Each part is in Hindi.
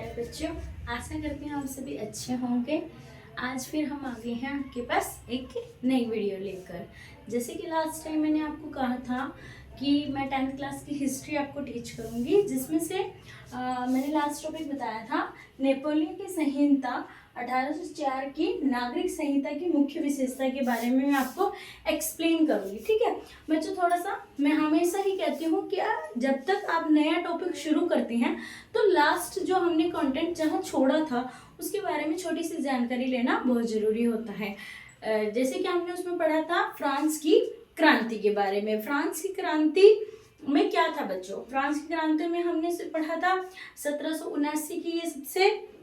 प्यारे बच्चों, आशा करती हूँ आप सभी अच्छे होंगे। आज फिर हम आ गए हैं आपके पास एक नई वीडियो लेकर। जैसे कि लास्ट टाइम मैंने आपको कहा था कि मैं 10th क्लास की हिस्ट्री आपको टीच करूँगी, जिसमें से मैंने लास्ट टॉपिक बताया था नेपोलियन की संहिता 1804 की नागरिक संहिता की मुख्य विशेषता के बारे में मैं आपको एक्सप्लेन करूँगी। ठीक है बच्चों, थोड़ा सा मैं हमेशा ही कहती हूँ कि जब तक आप नया टॉपिक शुरू करते हैं तो लास्ट जो हमने कंटेंट जहाँ छोड़ा था उसके बारे में छोटी सी जानकारी लेना बहुत ज़रूरी होता है। जैसे कि हमने उसमें पढ़ा था फ्रांस की क्रांति के बारे में। फ्रांस की क्रांति में क्या था बच्चों? फ्रांस की क्रांति में हमने पढ़ा था 1779 की ये सबसे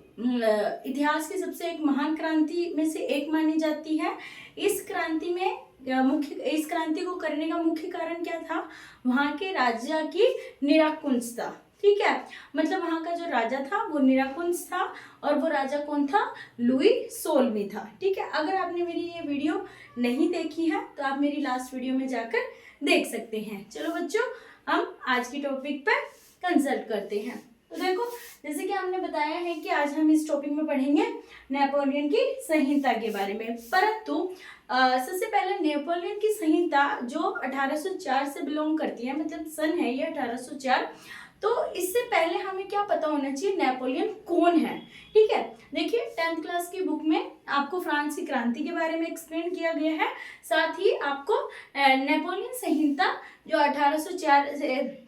इतिहास की सबसे एक महान क्रांति में से एक मानी जाती है। इस क्रांति में इस क्रांति को करने का मुख्य कारण क्या था? वहाँ के राजा की निराकुंशता। ठीक है, मतलब वहाँ का जो राजा था वो निराकुंश था, और वो राजा कौन था? लुई 16वीं था। ठीक है, अगर आपने मेरी ये वीडियो नहीं देखी है तो आप मेरी लास्ट वीडियो में जाकर देख सकते हैं। चलो बच्चों, हम आज की टॉपिक पर कंसल्ट करते हैं। तो देखो, जैसे कि हमने बताया है कि आज हम इस टॉपिक में पढ़ेंगे नेपोलियन की संहिता के बारे में। परंतु सबसे पहले नेपोलियन की संहिता जो 1804 से बिलोंग करती है, मतलब सन है ये 1804, तो इससे पहले हमें क्या पता होना चाहिए नेपोलियन कौन है। ठीक है, देखिए 10th क्लास की बुक में आपको फ्रांस की क्रांति के बारे में एक्सप्लेन किया गया है, साथ ही आपको नेपोलियन संहिता जो 1804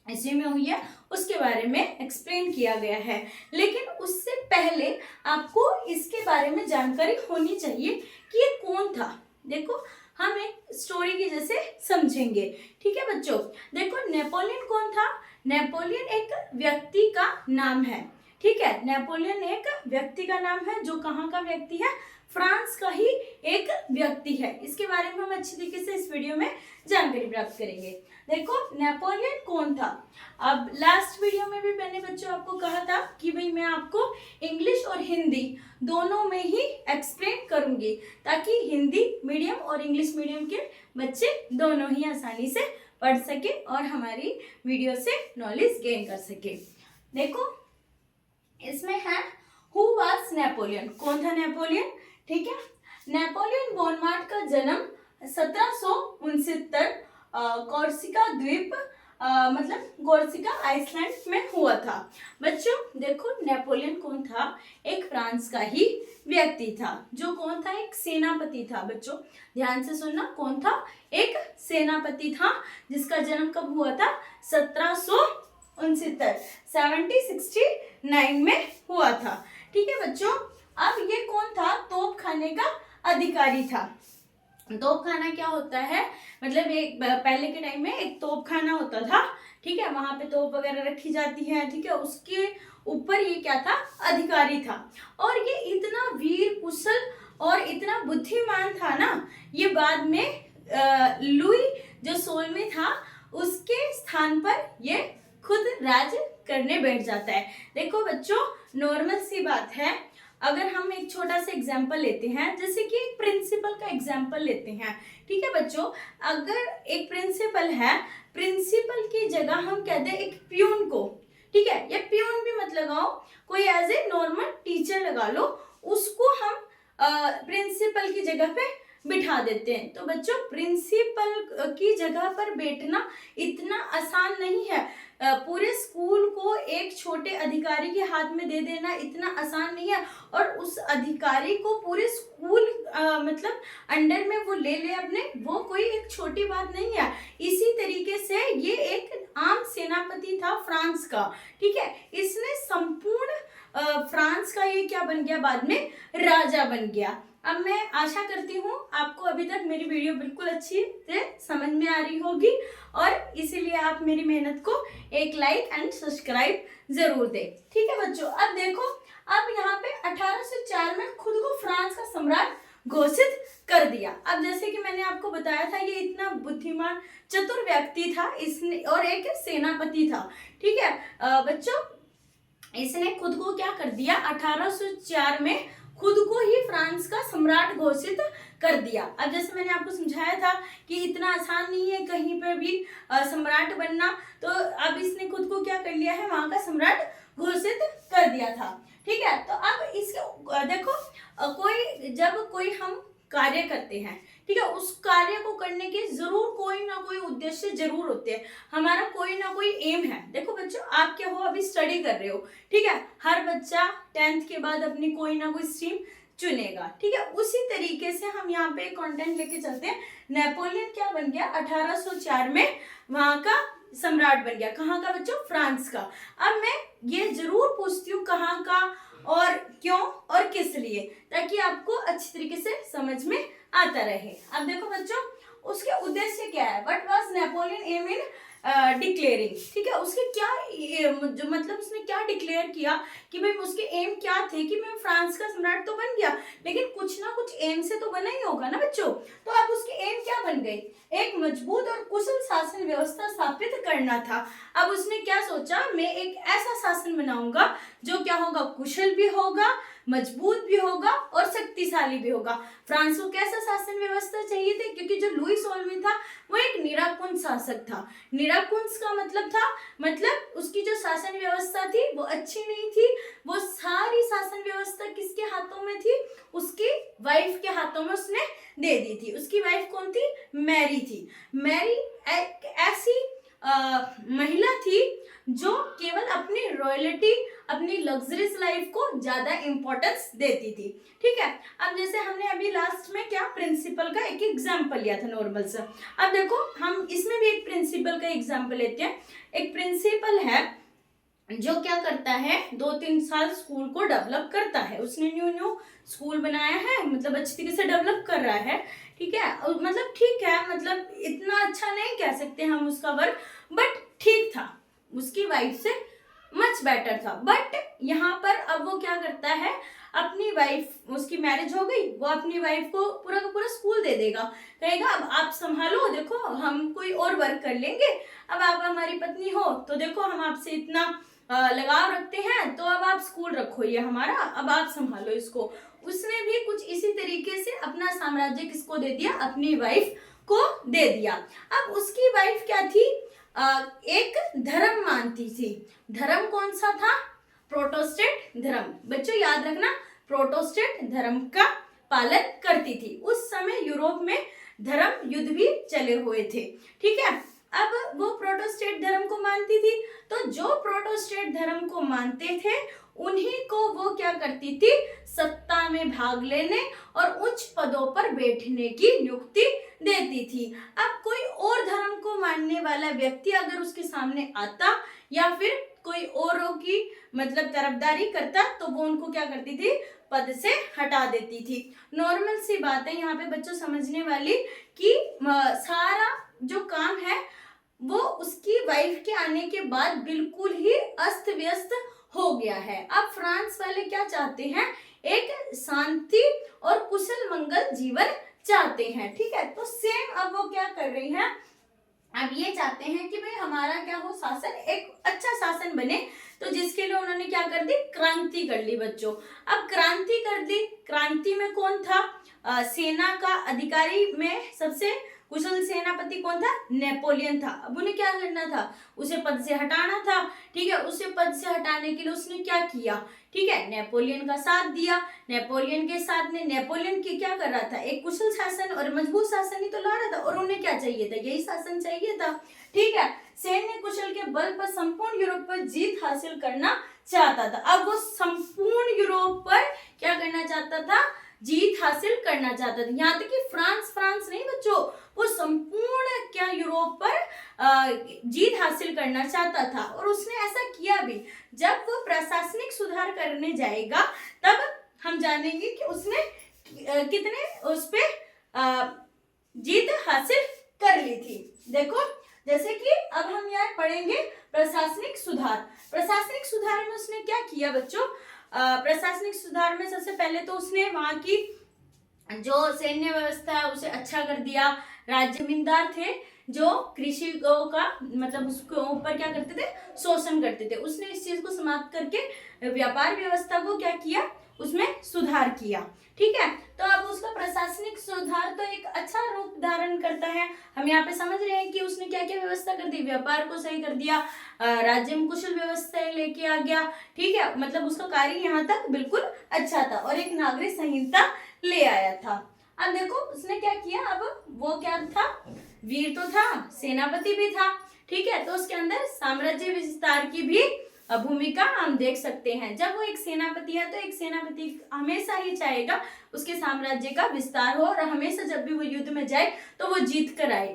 ईस्वी में हुई है उसके बारे में एक्सप्लेन किया गया है। लेकिन उससे पहले आपको इसके बारे में जानकारी होनी चाहिए कि ये कौन था। देखो, हम एक स्टोरी की जैसे समझेंगे। ठीक है बच्चों, देखो नेपोलियन कौन था? नेपोलियन एक व्यक्ति का नाम है। ठीक है, नेपोलियन एक व्यक्ति का नाम है। जो कहाँ का व्यक्ति है? फ्रांस का ही एक व्यक्ति है। इसके बारे में हम अच्छी तरीके से इस वीडियो में जानकारी प्राप्त करेंगे। देखो नेपोलियन कौन था? अब लास्ट वीडियो में भी मैंने बच्चों आपको कहा था कि भाई मैं आपको इंग्लिश और हिंदी दोनों में ही एक्सप्लेन करूंगी, ताकि हिंदी मीडियम और इंग्लिश मीडियम के बच्चे दोनों ही आसानी से पढ़ सके और हमारी वीडियो से नॉलेज गेन कर सके। देखो, इसमें है हु वाज नेपोलियन, कौन था नेपोलियन? ठीक है, नेपोलियन बोनापार्ट का जन्म 1769 कोर्सिका द्वीप मतलब कोर्सिका आइसलैंड में हुआ था। बच्चों देखो, नेपोलियन कौन था? एक फ्रांस का ही व्यक्ति था। जो कौन था? एक सेनापति था। बच्चों ध्यान से सुनना, कौन था? एक सेनापति था, जिसका जन्म कब हुआ था? 1769 में हुआ था। ठीक है बच्चों, अब ये कौन था? तोप खाने का अधिकारी था। तोप खाना क्या होता है? मतलब एक पहले के टाइम में एक तोप खाना होता था। ठीक है, वहां पे तोप वगैरह रखी जाती है। ठीक है, उसके ऊपर ये क्या था? अधिकारी था। और ये इतना वीर कुशल और इतना बुद्धिमान था ना, ये बाद में लुई जो 16वीं था उसके स्थान पर ये खुद राज करने बैठ जाता है। देखो बच्चों, नॉर्मल सी बात है, अगर हम एक छोटा सा एग्जाम्पल लेते हैं, जैसे कि एक प्रिंसिपल का एग्जाम्पल लेते हैं। ठीक है बच्चों, अगर एक प्रिंसिपल है, प्रिंसिपल की जगह हम कहते हैं एक प्यून को। ठीक है, ये प्यून भी मत लगाओ, कोई एज ए नॉर्मल टीचर लगा लो, उसको हम प्रिंसिपल की जगह पे बिठा देते हैं। तो बच्चों, प्रिंसिपल की जगह पर बैठना इतना आसान नहीं है। पूरे स्कूल को एक छोटे अधिकारी के हाथ में दे देना इतना आसान नहीं है, और उस अधिकारी को पूरे स्कूल मतलब अंडर में वो ले ले अपने, वो कोई एक छोटी बात नहीं है। इसी तरीके से ये एक आम सेनापति था फ्रांस का। ठीक है, इसने संपूर्ण फ्रांस का ये क्या बन गया? बाद में राजा बन गया। अब मैं आशा करती हूँ आपको अभी तक मेरी वीडियो बिल्कुल अच्छी से समझ में आ रही होगी, और इसीलिए आप मेरी मेहनत को एक लाइक एंड सब्सक्राइब जरूर दें। ठीक है बच्चों, अब देखो, अब यहाँ पे 1804 में खुद को फ्रांस का सम्राट घोषित कर दिया। अब जैसे कि मैंने आपको बताया था, ये इतना बुद्धिमान चतुर व्यक्ति था, इसने और एक सेनापति था। ठीक है बच्चों, इसने खुद को क्या कर दिया? 1804 में खुद को ही फ्रांस का सम्राट घोषित कर दिया। अब जैसे मैंने आपको समझाया था कि इतना आसान नहीं है कहीं पर भी सम्राट बनना, तो अब इसने खुद को क्या कर लिया है? वहां का सम्राट घोषित कर दिया था। ठीक है, तो अब इसके देखो जब कोई हम कार्य करते हैं, ठीक है, उस कार्य को करने के जरूर कोई ना कोई उद्देश्य जरूर होते हैं, हमारा कोई ना कोई एम है। देखो बच्चों, आप क्या हो, अभी स्टडी कर रहे हो, ठीक है, हर बच्चा 10th के बाद अपनी कोई ना कोई स्ट्रीम चुनेगा, ठीक है। उसी तरीके से हम यहाँ पे कंटेंट लेके चलते हैं। नेपोलियन क्या बन गया 1804 में, वहां का सम्राट बन गया। कहाँ का बच्चों? फ्रांस का। अब मैं ये जरूर पूछती हूँ कहाँ का और क्यों और किस लिए, ताकि आपको अच्छी तरीके से समझ में आता रहे। अब देखो बच्चों, उसके उद्देश्य क्या है, what was Napoleon aim in declaring, ठीक है, उसके क्या जो मतलब उसने क्या डिक्लेयर किया कि भाई उसके एम क्या थे कि मैं फ्रांस का सम्राट तो बन गया, लेकिन कुछ ना कुछ एम से तो बना ही होगा ना बच्चों। तो अब उसके एम क्या बन गई? एक मजबूत और कुशल शासन व्यवस्था स्थापित करना था। अब उसने क्या सोचा, मैं एक ऐसा शासन बनाऊंगा जो क्या होगा, कुशल भी होगा, मजबूत भी होगा और शक्तिशाली भी होगा। फ्रांस को कैसा शासन व्यवस्था चाहिए थे, क्योंकि जो लुई 16वां था वो एक निरंकुश शासक था। निरंकुश का मतलब था, मतलब उसकी जो शासन व्यवस्था थी वो अच्छी नहीं थी। वो सारी शासन व्यवस्था किसके हाथों में थी? उसकी वाइफ के हाथों में उसने दे दी थी। उसकी वाइफ कौन थी? मैरी थी। मैरी एक ऐसी महिला थी जो केवल अपनी रॉयल्टी, अपनी लग्जरियस लाइफ को ज्यादा इंपॉर्टेंस देती थी। ठीक है, अब जैसे हमने अभी लास्ट में क्या प्रिंसिपल का एक एग्जांपल लिया था नॉर्मल सा। अब देखो हम इसमें भी एक प्रिंसिपल का एग्जांपल लेते हैं। एक प्रिंसिपल है जो क्या करता है, 2-3 साल स्कूल को डेवलप करता है। उसने न्यू स्कूल बनाया है, मतलब अच्छी तरीके से डेवलप कर रहा है। ठीक है, मतलब ठीक है, मतलब इतना अच्छा नहीं कह सकते हम उसका वर्क, बट ठीक था, उसकी वाइफ से मच बेटर था। बट यहाँ पर अब वो क्या करता है, अपनी वाइफ, उसकी मैरिज हो गई, वो अपनी वाइफ को पूरा का पूरा स्कूल दे देगा, कहेगा अब आप संभालो, देखो हम कोई और वर्क कर लेंगे, अब आप हमारी पत्नी हो तो देखो हम आपसे इतना लगाव रखते हैं, तो अब आप स्कूल रखो ये हमारा, अब आप संभालो इसको। उसने भी कुछ इसी तरीके से अपना साम्राज्य किसको दे दिया? अपनी वाइफ को दे दिया। अब उसकी वाइफ क्या थी? एक धर्म मानती थी। धर्म कौन सा था? प्रोटेस्टेंट धर्म। बच्चों याद रखना, प्रोटेस्टेंट धर्म का पालन करती थी। उस समय यूरोप में धर्म युद्ध भी चले हुए थे। ठीक है, अब वो प्रोटेस्टेंट धर्म को मानती थी, तो जो प्रोटेस्टेंट धर्म को मानते थे उन्हीं को वो क्या करती थी? सत्ता में भाग लेने और उच्च पदों पर बैठने की नियुक्ति देती थी। अब कोई और धर्म को मानने वाला व्यक्ति अगर उसके सामने आता या फिर कोई औरों की मतलब तरफदारी करता, तो वो उनको क्या करती थी? पद से हटा देती थी। नॉर्मल सी बात है यहाँ पे बच्चों समझने वाली कि सारा जो काम है वो उसकी वाइफ के आने के बाद बिल्कुल ही अस्त व्यस्त हो गया है। अब फ्रांस वाले क्या चाहते हैं? एक शांति और कुशल मंगल जीवन चाहते हैं। ठीक है, तो सेम अब वो क्या कर रही हैं, अब ये चाहते हैं कि भाई हमारा क्या हो, शासन एक अच्छा शासन बने, तो जिसके लिए उन्होंने क्या कर दी? क्रांति कर ली बच्चों। अब क्रांति कर दी, क्रांति में कौन था? सेना का अधिकारी में सबसे कुशल सेनापति कौन था? नेपोलियन था। अब उन्हें क्या करना था? उसे पद से हटाना था। ठीक है, उसे पद से हटाने के लिए उसने क्या किया? ठीक है, नेपोलियन का साथ दिया। नेपोलियन के साथ में नेपोलियन की क्या कर रहा था? एक कुशल शासन और मजबूत शासन ही तो ला रहा था, और उन्हें क्या चाहिए था? यही शासन चाहिए था। ठीक है, सैन्य कुशल के बल पर संपूर्ण यूरोप पर जीत हासिल करना चाहता था। अब वो संपूर्ण यूरोप पर क्या करना चाहता था? जीत हासिल करना चाहता था। यहाँ तक कि फ्रांस नहीं बच्चों, वो संपूर्ण क्या यूरोप पर जीत हासिल करना चाहता था, और उसने ऐसा किया भी। जब वो प्रशासनिक सुधार करने जाएगा तब हम जानेंगे कि उसने कितने उस पे जीत हासिल कर ली थी। देखो जैसे कि अब हम यहाँ पढ़ेंगे प्रशासनिक सुधार। प्रशासनिक सुधार में उसने क्या किया बच्चों? प्रशासनिक सुधार में सबसे पहले तो उसने वहां की जो सैन्य व्यवस्था है उसे अच्छा कर दिया। राज्य जमींदार थे जो कृषि का मतलब उसके ऊपर क्या करते थे? शोषण करते थे। उसने इस चीज को समाप्त करके व्यापार व्यवस्था को क्या किया? उसमें सुधार किया। ठीक है, तो अब उसका प्रशासनिक सुधार तो एक अच्छा रूप धारण करता है। हम यहाँ पे समझ रहे हैं कि उसने क्या क्या व्यवस्था कर दी, व्यापार को सही कर दिया, राज्य में कुशल व्यवस्था लेके आ गया। ठीक है, मतलब उसका कार्य यहाँ तक बिल्कुल अच्छा था और एक नागरिक संहिता ले आया था। अब देखो उसने क्या किया, अब वो क्या था, वीर तो था, सेनापति भी था। ठीक है, तो उसके अंदर साम्राज्य विस्तार की भी भूमिका हम देख सकते हैं। जब वो एक सेनापति है तो एक सेनापति हमेशा ही चाहेगा उसके साम्राज्य का विस्तार हो और हमेशा जब भी वो युद्ध में जाए तो वो जीत कर आए।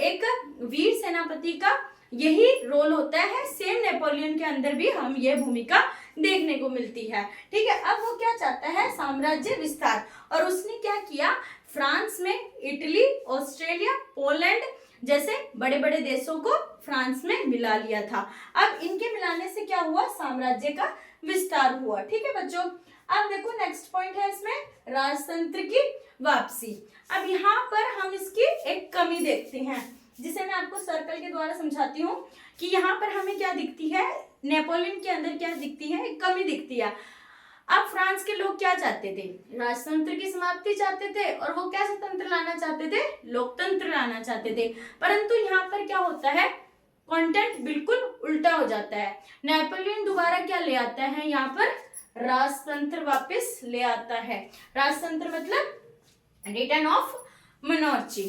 एक वीर सेनापति का यही रोल होता है। सेम नेपोलियन के अंदर भी हम ये भूमिका देखने को मिलती है। ठीक है, अब वो क्या चाहता है, साम्राज्य विस्तार, और उसने क्या किया, फ्रांस में इटली, ऑस्ट्रेलिया, पोलैंड जैसे बड़े बड़े देशों को फ्रांस में मिला लिया था। अब इनके मिलाने से क्या हुआ, साम्राज्य का विस्तार हुआ। ठीक है बच्चों, अब देखो नेक्स्ट पॉइंट है इसमें राजतंत्र की वापसी। अब यहाँ पर हम इसकी एक कमी देखते हैं जिसे मैं आपको सर्कल के द्वारा समझाती हूँ कि यहाँ पर हमें क्या दिखती है, नेपोलियन के अंदर क्या दिखती है, एक कमी दिखती है। अब फ्रांस के लोग क्या चाहते थे, राजतंत्र की समाप्ति चाहते थे और वो कैसे तंत्र लाना चाहते थे, लोकतंत्र लाना चाहते थे। परंतु यहाँ पर क्या होता है, कंटेंट बिल्कुल उल्टा हो जाता है। नेपोलियन दोबारा क्या ले आता है, यहाँ पर राजतंत्र वापस ले आता है। राजतंत्र मतलब रिटर्न ऑफ मोनार्ची।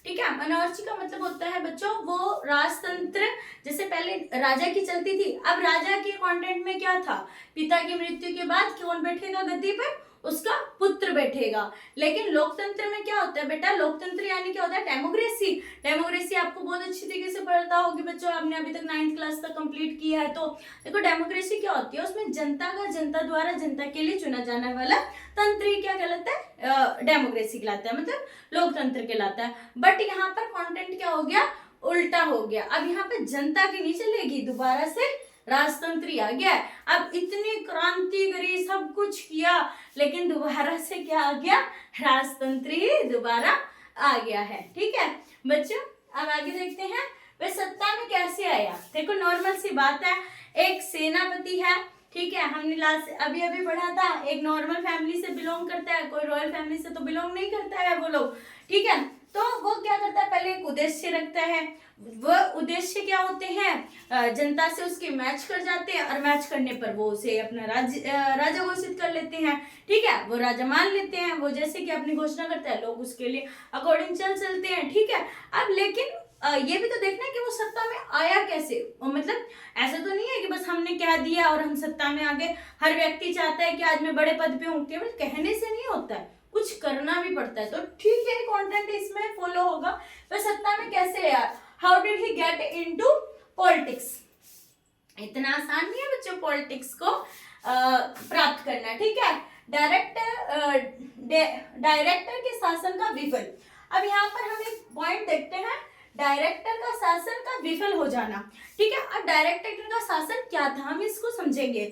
ठीक है, मोनार्ची का मतलब होता है बच्चों वो राजतंत्र, जैसे पहले राजा की चलती थी, अब राजा के कंटेंट में क्या था, पिता की मृत्यु के बाद कौन बैठेगा गद्दी पर, उसका पुत्र बैठेगा। लेकिन लोकतंत्र में क्या होता है बेटा, लोकतंत्र यानी क्या होता है, डेमोक्रेसी। डेमोक्रेसी आपको बहुत अच्छी तरीके से पढ़ता होगी बच्चों, आपने अभी तक 9th क्लास तक कंप्लीट किया है। तो देखो डेमोक्रेसी क्या होती है, उसमें जनता का जनता द्वारा जनता के लिए चुना जाने वाला तंत्र ही क्या कहलाता है, डेमोक्रेसी कहलाता है, मतलब लोकतंत्र कहलाता है। बट यहाँ पर कंटेंट क्या हो गया, उल्टा हो गया। अब यहाँ पे जनता की नहीं चलेगी, दोबारा से राजतंत्री आ गया। अब इतनी क्रांति करी, सब कुछ किया, लेकिन दोबारा से क्या आ गया, राजतंत्री दोबारा आ गया है। ठीक है बच्चों, अब आगे देखते हैं वे सत्ता में कैसे आया। देखो नॉर्मल सी बात है, एक सेनापति है, ठीक है, हमने लास्ट अभी अभी पढ़ा था, एक नॉर्मल फैमिली से बिलोंग करता है, कोई रॉयल फैमिली से तो बिलोंग नहीं करता है वो लोग। ठीक है, तो वो क्या करता है, पहले एक उद्देश्य रखता है। वह उद्देश्य क्या होते हैं, जनता से उसके मैच कर जाते हैं और मैच करने पर वो उसे अपना राजा घोषित कर लेते हैं। ठीक है, वो राजा मान लेते हैं, वो जैसे कि अपनी घोषणा करता है, लोग उसके लिए अकॉर्डिंग चलते हैं। ठीक है, अब लेकिन ये भी तो देखना है कि वो सत्ता में आया कैसे, मतलब ऐसा तो नहीं है कि बस हमने कह दिया और हम सत्ता में आ गए। हर व्यक्ति चाहता है कि आज मैं बड़े पद पे हूँ, केवल कहने से नहीं होता है, कुछ करना भी पड़ता है। तो ठीक है, कंटेंट इसमें फॉलो होगा। वह सत्ता में कैसे आया, how did he get into politics. इतना आसान नहीं है बच्चों पॉलिटिक्स को प्राप्त करना। ठीक है, डायरेक्टर के शासन का विफल। अब यहाँ पर हम एक पॉइंट देखते हैं, डायरेक्टर का शासन का विफल हो जाना। ठीक है, अब डायरेक्टर का शासन क्या था, हम इसको समझेंगे।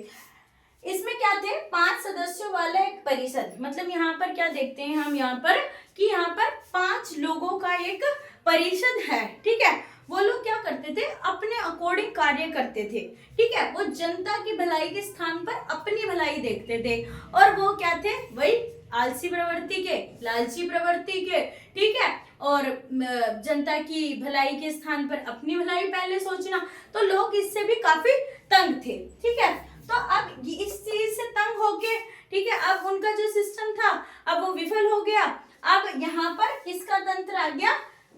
इसमें क्या थे, 5 सदस्यों वाला एक परिषद, मतलब यहाँ पर क्या देखते हैं हम यहाँ पर कि यहाँ पर 5 लोगों का एक परिषद है। ठीक है, वो लोग क्या करते थे, अपने अकॉर्डिंग कार्य करते थे। ठीक है, वो जनता की भलाई के स्थान पर अपनी भलाई देखते थे, और वो क्या थे, वही आलसी प्रवृत्ति के, लालची प्रवृत्ति के। ठीक है, और जनता की भलाई के स्थान पर अपनी भलाई पहले सोचना, तो लोग इससे भी काफी तंग थे। ठीक है, तो अब इस चीज से तंग होके, ठीक है, अब उनका जो सिस्टम था अब वो विफल हो गया। अब यहाँ पर किसका तंत्र आ गया,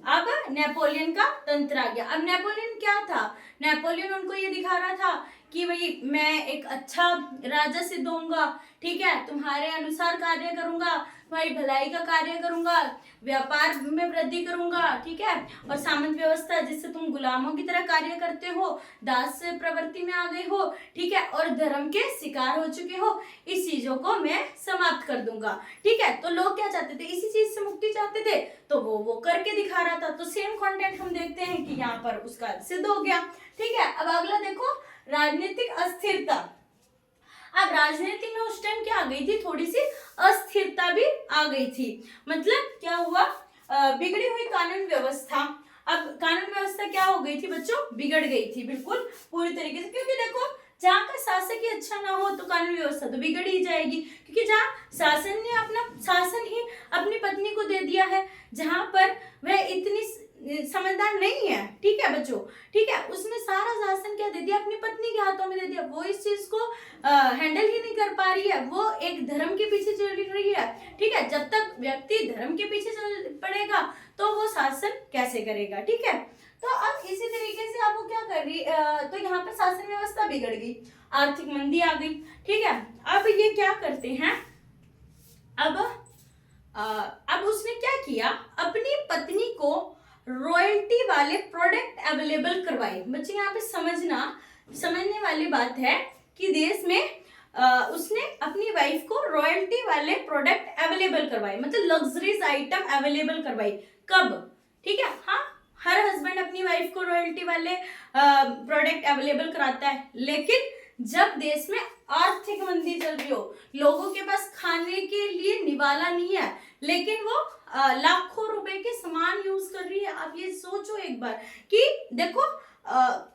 अब नेपोलियन का तंत्र आ गया। अब नेपोलियन क्या था, नेपोलियन उनको ये दिखा रहा था कि भाई मैं एक अच्छा राजा सिद्ध होऊंगा, ठीक है, तुम्हारे अनुसार कार्य करूंगा, तुम्हारी भलाई का कार्य करूंगा, व्यापार में वृद्धि करूंगा। ठीक है, और सामंत व्यवस्था जिससे तुम गुलामों की तरह कार्य करते हो, दास प्रवृत्ति में आ गए हो, ठीक है, और धर्म के शिकार हो चुके हो, इस चीजों को मैं समाप्त कर दूंगा। ठीक है, तो लोग क्या चाहते थे, इसी चीज से मुक्ति चाहते थे, तो वो करके दिखा रहा था। तो सेम कंटेंट हम देखते हैं कि यहाँ पर उसका सिद्ध हो गया। ठीक है, अब अगला देखो, राजनीतिक अस्थिरता। अब राजनीति में उस टाइम क्या आ गई थी, थोड़ी सी अस्थिरता भी आ गई थी। मतलब क्या हुआ, बिगड़ी हुई कानून व्यवस्था। अब कानून व्यवस्था क्या हो गई थी बच्चों, बिगड़ गई थी बिल्कुल पूरी तरीके से, क्योंकि देखो जहाँ का शासक ही अच्छा ना हो तो कानून व्यवस्था तो बिगड़ ही जाएगी, क्योंकि जहाँ शासन ने अपना शासन ही अपनी पत्नी को दे दिया है, जहाँ पर वह इतनी समझदार नहीं है, ठीक है बच्चों, ठीक है, उसने सारा शासन क्या दे दिया, अपनी पत्नी के हाथों में दे दिया। वो इस चीज को हैंडल ही नहीं कर पा रही है, वो एक धर्म के पीछे चल रही है, ठीक है। जब तक व्यक्ति धर्म के पीछे चल पड़ेगा तो वो शासन कैसे करेगा, ठीक है। तो अब इसी तरीके से अब वो क्या कर रही, तो यहाँ पर शासन व्यवस्था बिगड़ गई, आर्थिक मंदी आ गई, ठीक है। अब ये क्या करते हैं, अब उसने क्या किया, अपनी पत्नी को रॉयल्टी वाले प्रोडक्ट अवेलेबल करवाए। बच्चे यहाँ पे समझने वाली बात है कि देश में उसने अपनी वाइफ को रॉयल्टी वाले प्रोडक्ट अवेलेबल करवाए, मतलब लग्जरीज आइटम अवेलेबल करवाई। कब, ठीक है, हाँ, हर हस्बैंड अपनी वाइफ को रॉयल्टी वाले प्रोडक्ट अवेलेबल कराता है, लेकिन जब देश में आर्थिक मंदी चल रही हो, लोगों के पास खाने के लिए निवाला नहीं है, लेकिन वो लाखों रुपए के सामान यूज कर रही है। आप ये सोचो एक बार कि देखो,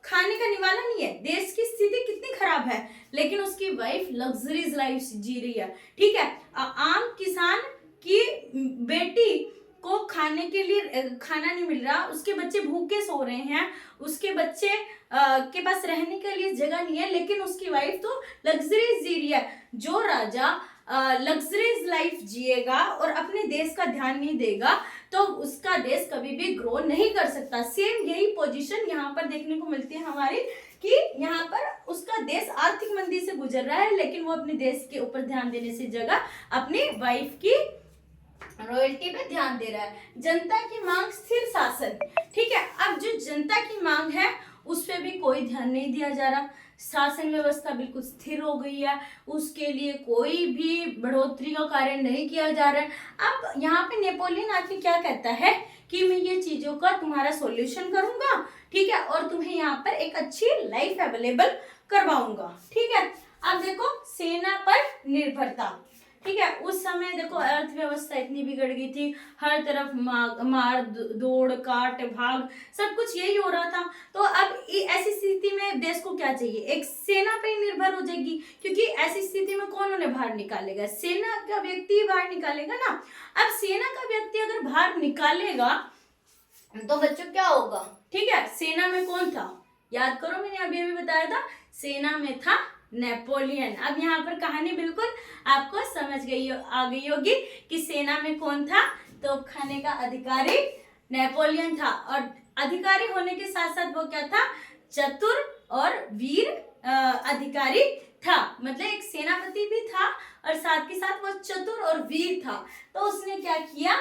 खाने का निवाला नहीं है, देश की स्थिति कितनी खराब है, लेकिन उसकी वाइफ लग्जरीज लाइफ जी रही है, ठीक है। आम किसान की बेटी को खाने के लिए खाना नहीं मिल रहा, उसके बच्चे भूखे सो रहे हैं, उसके बच्चे के पास रहने के लिए जगह नहीं है, लेकिन उसकी वाइफ तो लग्जरीज जी रही है। जो राजा लग्जरीज लाइफ जिएगा और अपने देश का ध्यान नहीं देगा तो उसका देश कभी भी ग्रो नहीं कर सकता। सेम यही पोजीशन यहाँ पर देखने को मिलती है हमारी, कि यहाँ पर उसका देश आर्थिक मंदी से गुजर रहा है, लेकिन वो अपने देश के ऊपर ध्यान देने से जगह अपनी वाइफ की रॉयल्टी पे ध्यान दे रहा है। जनता की मांग, स्थिर शासन, ठीक है। अब जो जनता की मांग है उस पर भी कोई ध्यान नहीं दिया जा रहा, शासन व्यवस्था बिल्कुल स्थिर हो गई है, उसके लिए कोई भी बढ़ोतरी का कार्य नहीं किया जा रहा है। अब यहाँ पे नेपोलियन आके क्या कहता है कि मैं ये चीजों का तुम्हारा सॉल्यूशन करूंगा, ठीक है, और तुम्हें यहाँ पर एक अच्छी लाइफ अवेलेबल करवाऊंगा, ठीक है। अब देखो, सेना पर निर्भरता, ठीक है। उस समय देखो अर्थव्यवस्था इतनी बिगड़ गई थी, हर तरफ मार दौड़ काट भाग सब कुछ यही हो रहा था। तो अब ऐसी स्थिति में देश को क्या चाहिए, एक सेना पे ही निर्भर हो जाएगी, क्योंकि ऐसी स्थिति में कौन उन्हें बाहर निकालेगा, सेना का व्यक्ति बाहर निकालेगा ना। अब सेना का व्यक्ति अगर बाहर निकालेगा तो बच्चों क्या होगा, ठीक है। सेना में कौन था, याद करो, मैंने अभी अभी बताया था, सेना में था नेपोलियन। अब यहाँ पर कहानी बिल्कुल आपको आ गई होगी कि सेना में कौन था, तो खाने का अधिकारी नेपोलियन था, और अधिकारी होने के साथ साथ वो क्या था, चतुर और वीर अधिकारी था, मतलब एक सेनापति भी था और साथ के साथ वो चतुर और वीर था। तो उसने क्या किया,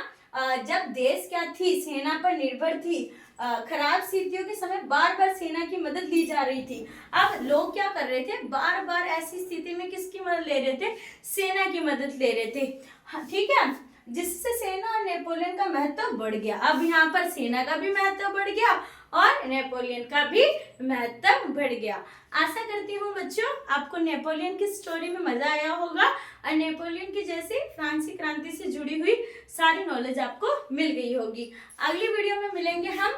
जब देश क्या थी, सेना पर निर्भर थी, खराब स्थितियों के समय बार बार सेना की मदद ली जा रही थी। अब लोग क्या कर रहे थे, बार बार ऐसी स्थिति में किसकी मदद ले रहे थे, सेना की मदद ले रहे थे, ठीक है, जिससे सेना और नेपोलियन का महत्व बढ़ गया। अब यहाँ पर सेना का भी महत्व बढ़ गया और नेपोलियन का भी महत्व बढ़ गया। आशा करती हूँ बच्चों आपको नेपोलियन की स्टोरी में मजा आया होगा और नेपोलियन की जैसे फ्रांसीसी क्रांति से जुड़ी हुई सारी नॉलेज आपको मिल गई होगी। अगली वीडियो में मिलेंगे हम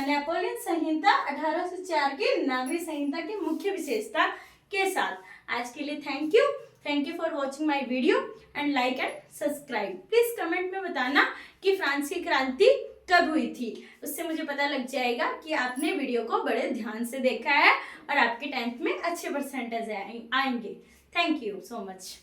नेपोलियन संहिता 1804 की नागरिक संहिता की मुख्य विशेषता के साथ। आज के लिए thank you for watching my video and like and subscribe. Please comment में बताना कि फ्रांसीसी क्रांति कब हुई थी, उससे मुझे पता लग जाएगा कि आपने वीडियो को बड़े ध्यान से देखा है और आपके 10th में अच्छे परसेंटेज आएंगे। Thank you so much.